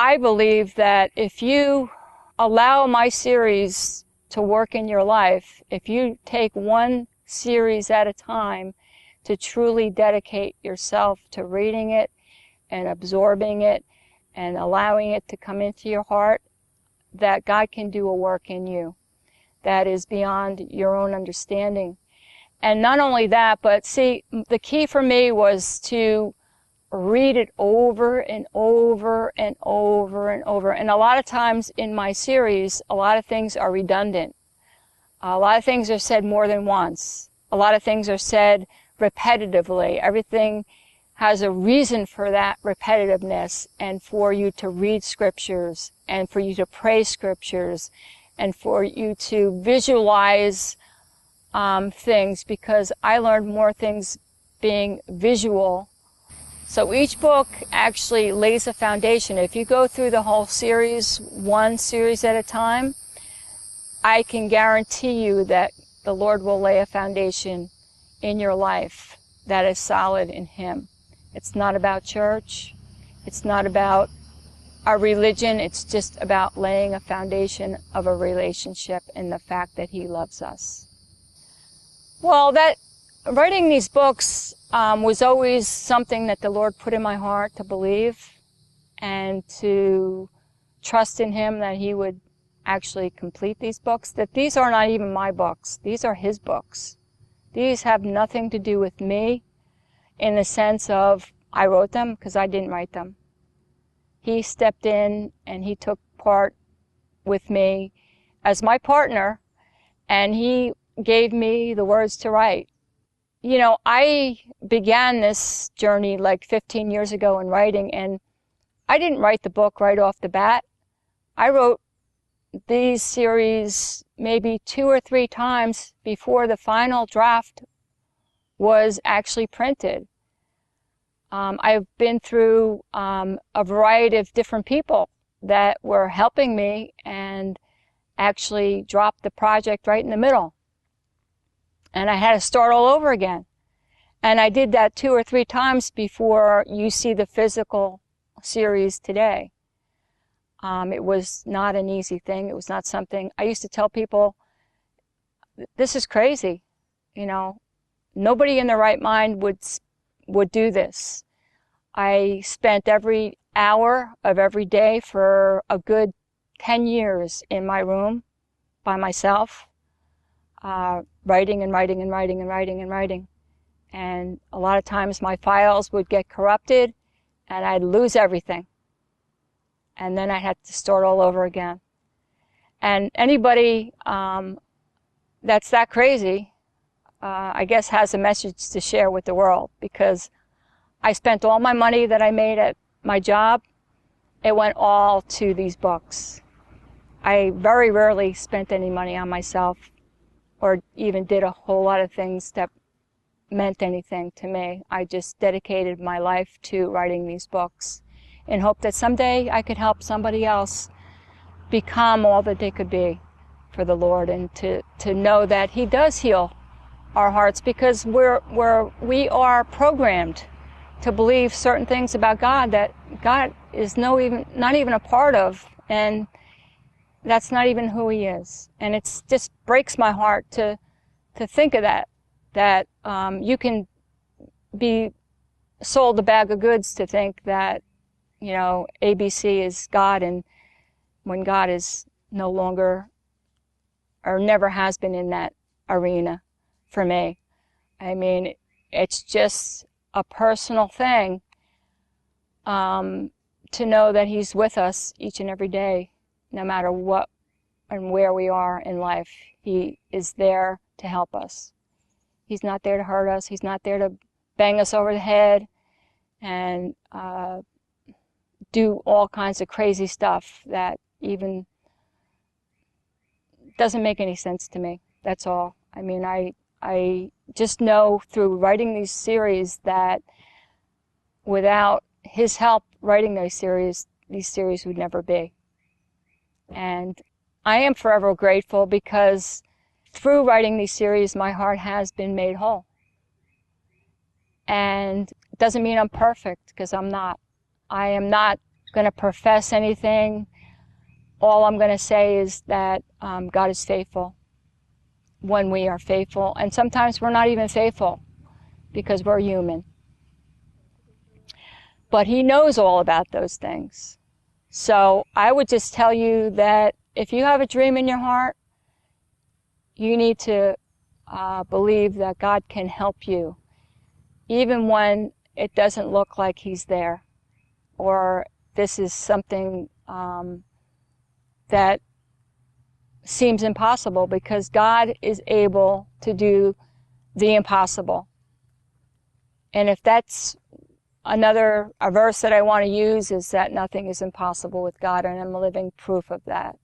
I believe that if you allow my series to work in your life, if you take one series at a time to truly dedicate yourself to reading it and absorbing it and allowing it to come into your heart, that God can do a work in you that is beyond your own understanding. And not only that, but see, the key for me was to read it over and over and over and over. And a lot of times in my series, a lot of things are redundant. A lot of things are said more than once. A lot of things are said repetitively. Everything has a reason for that repetitiveness, and for you to read scriptures, and for you to pray scriptures, and for you to visualize things, because I learned more things being visual. So each book actually lays a foundation. If you go through the whole series, one series at a time, I can guarantee you that the Lord will lay a foundation in your life that is solid in Him. It's not about church. It's not about our religion. It's just about laying a foundation of a relationship and the fact that He loves us. Well, writing these books was always something that the Lord put in my heart to believe and to trust in Him that He would actually complete these books, that these are not even my books. These are His books. These have nothing to do with me in the sense of I wrote them, because I didn't write them. He stepped in and He took part with me as my partner, and He gave me the words to write. You know, I began this journey like 15 years ago in writing, and I didn't write the book right off the bat. I wrote these series maybe 2 or 3 times before the final draft was actually printed. I've been through a variety of different people that were helping me and actually dropped the project right in the middle. And I had to start all over again. And I did that 2 or 3 times before you see the physical series today. It was not an easy thing. It was not something, I used to tell people, this is crazy. You know, nobody in their right mind would do this. I spent every hour of every day for a good 10 years in my room by myself, writing and writing and writing and writing and writing. And a lot of times my files would get corrupted and I'd lose everything. And then I had to start all over again. And anybody that's that crazy, I guess, has a message to share with the world, because I spent all my money that I made at my job. It went all to these books. I very rarely spent any money on myself or even did a whole lot of things that meant anything to me. I just dedicated my life to writing these books in hope that someday I could help somebody else become all that they could be for the Lord, and to know that He does heal our hearts, because we are programmed to believe certain things about God that God is not even a part of, and that's not even who He is. And it just breaks my heart to think of that you can be sold a bag of goods to think that, you know, ABC is God, and when God is no longer or never has been in that arena for me. I mean, it's just a personal thing to know that He's with us each and every day, no matter what and where we are in life. He is there to help us. He's not there to hurt us. He's not there to bang us over the head and do all kinds of crazy stuff that even doesn't make any sense to me. That's all. I mean, I just know through writing these series that without His help writing these series would never be. And I am forever grateful, because through writing these series, my heart has been made whole. And it doesn't mean I'm perfect, because I'm not. I am not going to profess anything. All I'm going to say is that God is faithful when we are faithful. And sometimes we're not even faithful because we're human. But He knows all about those things. So I would just tell you that if you have a dream in your heart, you need to believe that God can help you, even when it doesn't look like He's there, or this is something that seems impossible, because God is able to do the impossible. And if that's a verse that I want to use, is that nothing is impossible with God, and I'm a living proof of that.